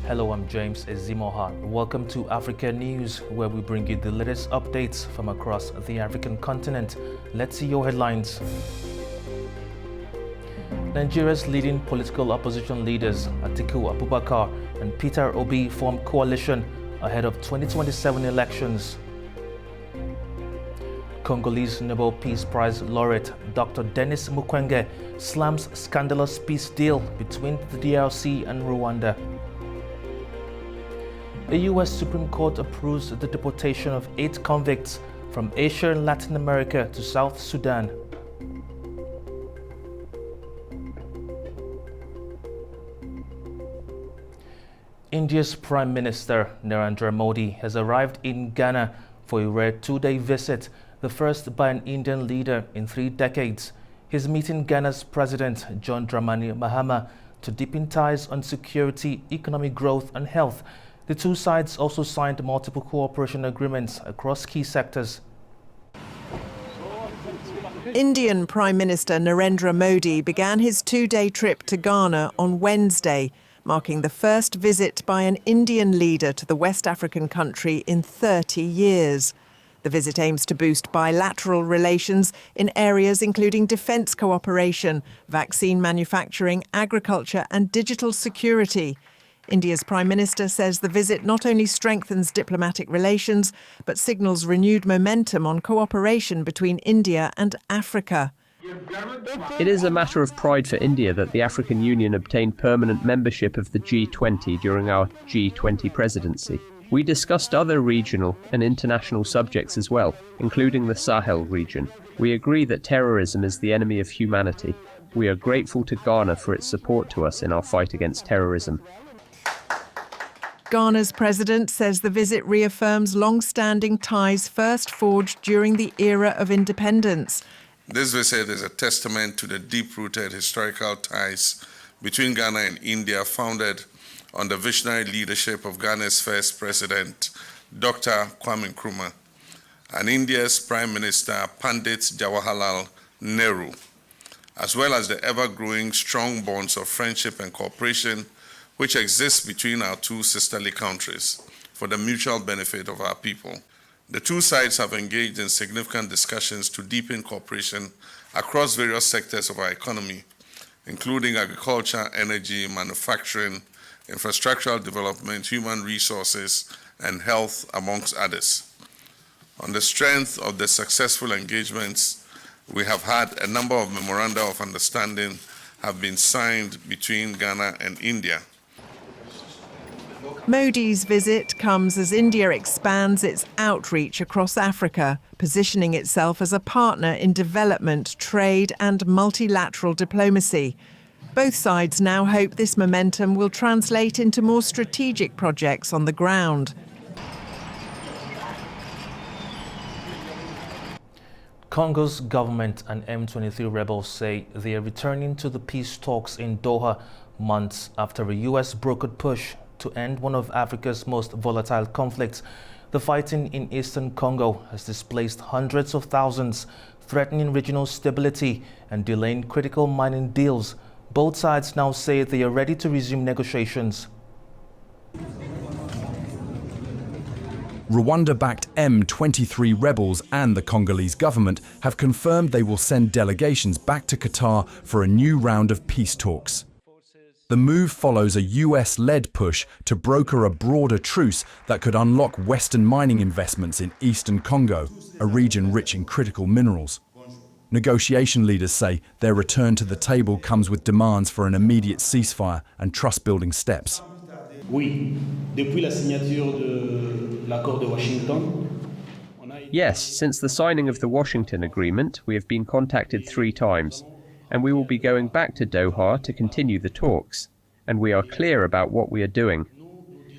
Hello, I'm James Ezimoha. Welcome to Africa News, where we bring you the latest updates from across the African continent. Let's see your headlines. Nigeria's leading political opposition leaders, Atiku Abubakar and Peter Obi, form coalition ahead of 2027 elections. Congolese Nobel Peace Prize laureate Dr. Denis Mukwege slams scandalous peace deal between the DRC and Rwanda. The U.S. Supreme Court approves the deportation of 8 convicts from Asia and Latin America to South Sudan. India's Prime Minister Narendra Modi has arrived in Ghana for a rare 2-day visit, the first by an Indian leader in 3 decades. He's meeting Ghana's President John Dramani Mahama to deepen ties on security, economic growth and health. The two sides also signed multiple cooperation agreements across key sectors. Indian Prime Minister Narendra Modi began his 2-day trip to Ghana on Wednesday, marking the first visit by an Indian leader to the West African country in 30 years. The visit aims to boost bilateral relations in areas including defence cooperation, vaccine manufacturing, agriculture and digital security. India's Prime Minister says the visit not only strengthens diplomatic relations, but signals renewed momentum on cooperation between India and Africa. It is a matter of pride for India that the African Union obtained permanent membership of the G20 during our G20 presidency. We discussed other regional and international subjects as well, including the Sahel region. We agree that terrorism is the enemy of humanity. We are grateful to Ghana for its support to us in our fight against terrorism. Ghana's president says the visit reaffirms long-standing ties first forged during the era of independence. This visit is a testament to the deep-rooted historical ties between Ghana and India, founded on the visionary leadership of Ghana's first president, Dr. Kwame Nkrumah, and India's Prime Minister, Pandit Jawaharlal Nehru, as well as the ever-growing strong bonds of friendship and cooperation which exists between our two sisterly countries for the mutual benefit of our people. The two sides have engaged in significant discussions to deepen cooperation across various sectors of our economy, including agriculture, energy, manufacturing, infrastructural development, human resources, and health, amongst others. On the strength of the successful engagements, we have had a number of memoranda of understanding have been signed between Ghana and India. Modi's visit comes as India expands its outreach across Africa, positioning itself as a partner in development, trade and multilateral diplomacy. Both sides now hope this momentum will translate into more strategic projects on the ground. Congo's government and M23 rebels say they are returning to the peace talks in Doha months after a U.S. brokered push to end one of Africa's most volatile conflicts. The fighting in eastern Congo has displaced hundreds of thousands, threatening regional stability and delaying critical mining deals. Both sides now say they are ready to resume negotiations. Rwanda-backed M23 rebels and the Congolese government have confirmed they will send delegations back to Qatar for a new round of peace talks. The move follows a US-led push to broker a broader truce that could unlock Western mining investments in eastern Congo, a region rich in critical minerals. Negotiation leaders say their return to the table comes with demands for an immediate ceasefire and trust-building steps. Yes, since the signing of the Washington Agreement, we have been contacted 3 times. And we will be going back to Doha to continue the talks, and we are clear about what we are doing.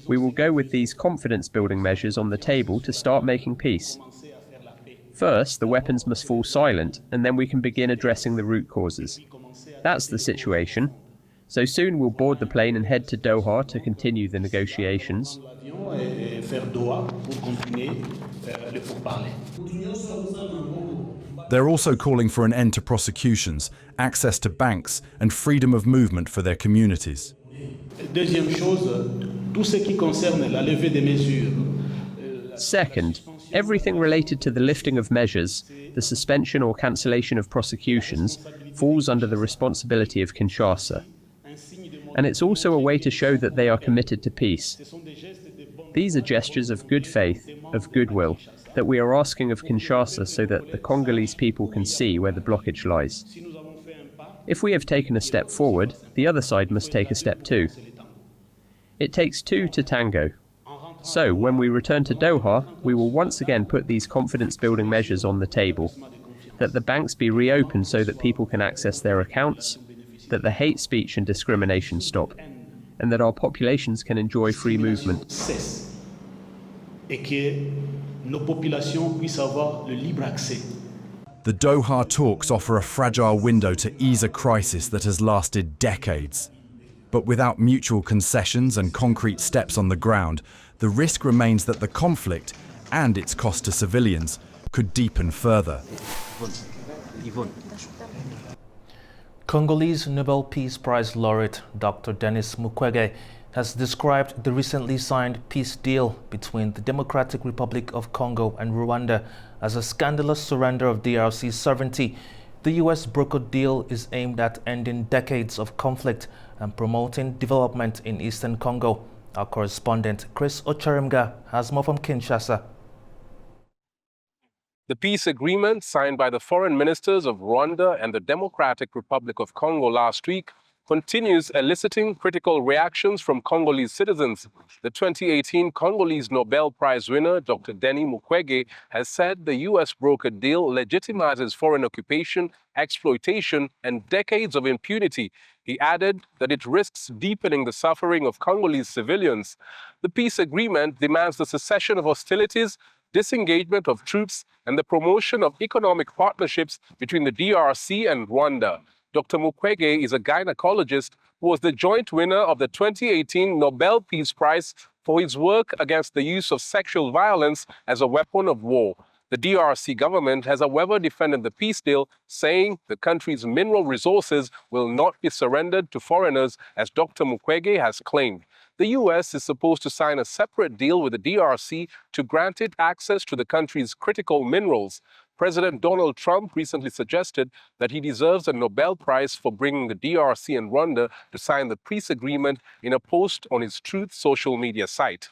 We will go with these confidence-building measures on the table to start making peace. First, the weapons must fall silent, and then we can begin addressing the root causes. That's the situation. So soon we'll board the plane and head to Doha to continue the negotiations. They're also calling for an end to prosecutions, access to banks, and freedom of movement for their communities. Second, everything related to the lifting of measures, the suspension or cancellation of prosecutions, falls under the responsibility of Kinshasa. And it's also a way to show that they are committed to peace. These are gestures of good faith, of goodwill, that we are asking of Kinshasa so that the Congolese people can see where the blockage lies. If we have taken a step forward, the other side must take a step too. It takes two to tango. So, when we return to Doha, we will once again put these confidence-building measures on the table. That the banks be reopened so that people can access their accounts, that the hate speech and discrimination stop, and that our populations can enjoy free movement. The Doha talks offer a fragile window to ease a crisis that has lasted decades. But without mutual concessions and concrete steps on the ground, the risk remains that the conflict, and its cost to civilians, could deepen further. Congolese Nobel Peace Prize laureate Dr. Denis Mukwege has described the recently signed peace deal between the Democratic Republic of Congo and Rwanda as a scandalous surrender of DRC sovereignty. The U.S. brokered deal is aimed at ending decades of conflict and promoting development in eastern Congo. Our correspondent Chris Ocharimga has more from Kinshasa. The peace agreement signed by the foreign ministers of Rwanda and the Democratic Republic of Congo last week continues eliciting critical reactions from Congolese citizens. The 2018 Congolese Nobel Prize winner, Dr. Denis Mukwege, has said the U.S. brokered deal legitimizes foreign occupation, exploitation, and decades of impunity. He added that it risks deepening the suffering of Congolese civilians. The peace agreement demands the cessation of hostilities, disengagement of troops, and the promotion of economic partnerships between the DRC and Rwanda. Dr. Mukwege is a gynecologist who was the joint winner of the 2018 Nobel Peace Prize for his work against the use of sexual violence as a weapon of war. The DRC government has, however, defended the peace deal, saying the country's mineral resources will not be surrendered to foreigners, as Dr. Mukwege has claimed. The U.S. is supposed to sign a separate deal with the DRC to grant it access to the country's critical minerals. President Donald Trump recently suggested that he deserves a Nobel Prize for bringing the DRC and Rwanda to sign the peace agreement in a post on his Truth social media site.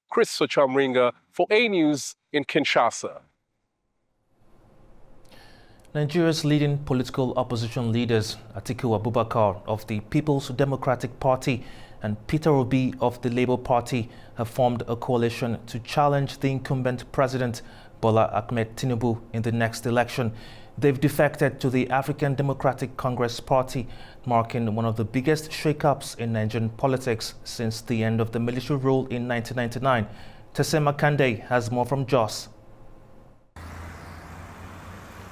Chris Sochamringa for A News in Kinshasa. Nigeria's leading political opposition leaders, Atiku Abubakar of the People's Democratic Party and Peter Obi of the Labour Party, have formed a coalition to challenge the incumbent president, Bola Ahmed Tinubu, in the next election. They've defected to the African Democratic Congress Party, marking one of the biggest shake-ups in Nigerian politics since the end of the military rule in 1999. Tesema Kande has more from Jos.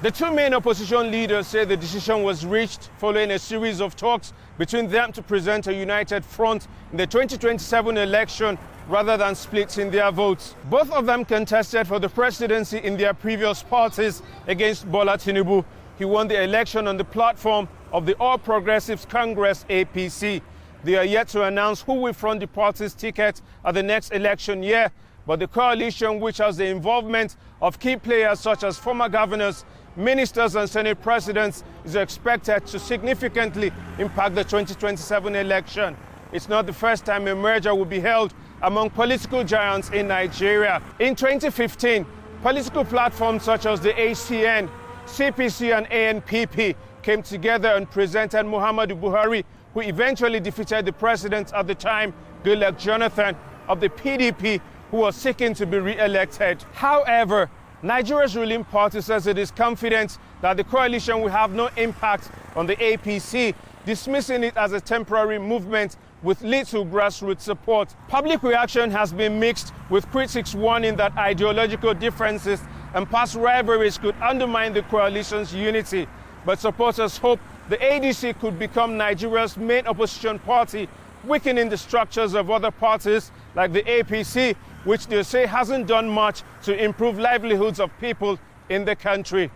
The two main opposition leaders say the decision was reached following a series of talks between them to present a united front in the 2027 election rather than splitting their votes. Both of them contested for the presidency in their previous parties against Bola Tinubu. He won the election on the platform of the All Progressives Congress (APC). They are yet to announce who will front the party's ticket at the next election year, but the coalition, which has the involvement of key players such as former governors, ministers and Senate presidents, is expected to significantly impact the 2027 election. It's not the first time a merger will be held among political giants in Nigeria. In 2015, political platforms such as the ACN, CPC and ANPP came together and presented Muhammadu Buhari, who eventually defeated the president at the time, Goodluck Jonathan, of the PDP, who was seeking to be re-elected. However, Nigeria's ruling party says it is confident that the coalition will have no impact on the APC, dismissing it as a temporary movement with little grassroots support. Public reaction has been mixed, with critics warning that ideological differences and past rivalries could undermine the coalition's unity. But supporters hope the ADC could become Nigeria's main opposition party, weakening the structures of other parties like the APC, which they say hasn't done much to improve livelihoods of people in the country.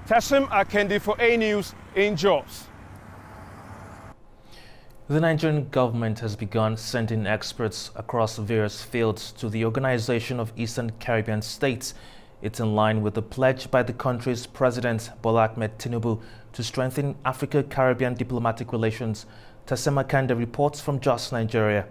Tassim Akendi for A News in Jos. The Nigerian government has begun sending experts across various fields to the Organization of Eastern Caribbean States. It's in line with the pledge by the country's President Bola Ahmed Tinubu to strengthen Africa-Caribbean diplomatic relations. Tasema Kande reports from Jos, Nigeria.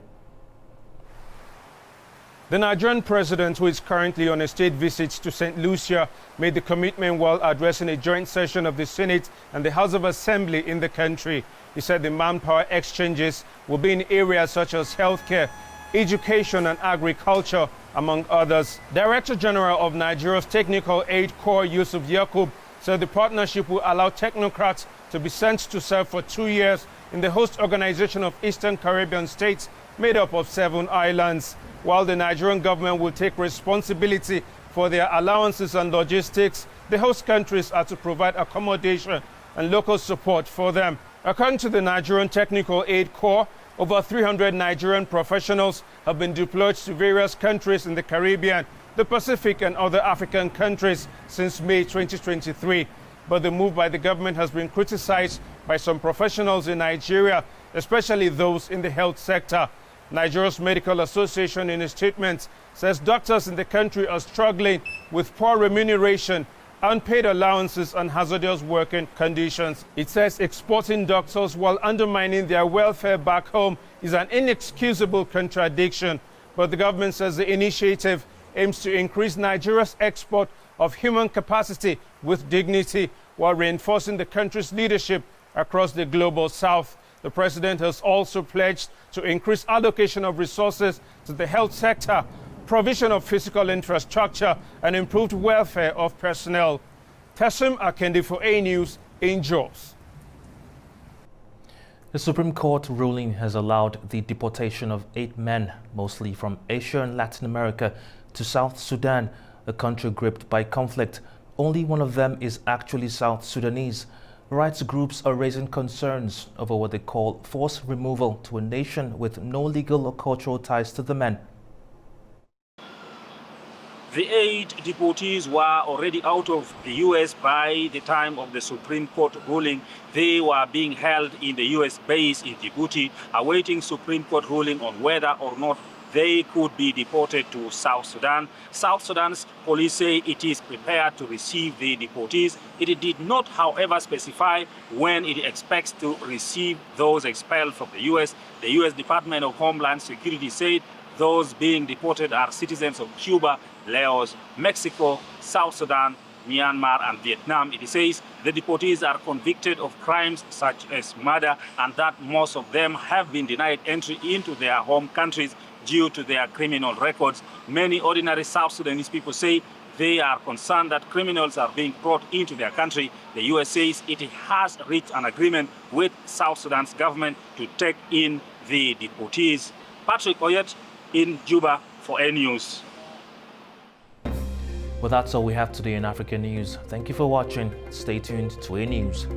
The Nigerian president, who is currently on a state visit to St. Lucia, made the commitment while addressing a joint session of the Senate and the House of Assembly in the country. He said the manpower exchanges will be in areas such as healthcare, education and agriculture, among others. Director General of Nigeria's Technical Aid Corps, Yusuf Yakub, said the partnership will allow technocrats to be sent to serve for 2 years in the host organization of Eastern Caribbean states made up of 7 islands. While the Nigerian government will take responsibility for their allowances and logistics, the host countries are to provide accommodation and local support for them. According to the Nigerian Technical Aid Corps, over 300 Nigerian professionals have been deployed to various countries in the Caribbean, the Pacific and other African countries since May 2023. But the move by the government has been criticized by some professionals in Nigeria, especially those in the health sector. Nigeria's Medical Association, in a statement, says doctors in the country are struggling with poor remuneration, unpaid allowances and hazardous working conditions. It says exporting doctors while undermining their welfare back home is an inexcusable contradiction. But the government says the initiative aims to increase Nigeria's export of human capacity with dignity while reinforcing the country's leadership across the global south. The president has also pledged to increase allocation of resources to the health sector, provision of physical infrastructure, and improved welfare of personnel. Tasem Akende for A News in Jos. The Supreme Court ruling has allowed the deportation of 8 men, mostly from Asia and Latin America, to South Sudan, a country gripped by conflict. Only one of them is actually South Sudanese. Rights groups are raising concerns over what they call forced removal to a nation with no legal or cultural ties to the men. The 8 deportees were already out of the U.S. by the time of the Supreme Court ruling. They were being held in the U.S. base in Djibouti, awaiting Supreme Court ruling on whether or not they could be deported to South Sudan. South Sudan's police say it is prepared to receive the deportees. It did not, however, specify when it expects to receive those expelled from the U.S. The U.S. Department of Homeland Security said those being deported are citizens of Cuba, Laos, Mexico, South Sudan, Myanmar and Vietnam. It says the deportees are convicted of crimes such as murder and that most of them have been denied entry into their home countries due to their criminal records. Many ordinary South Sudanese people say they are concerned that criminals are being brought into their country. The US says it has reached an agreement with South Sudan's government to take in the deportees. Patrick Oyet in Juba for A News. Well, that's all we have today in African News. Thank you for watching. Stay tuned to A News.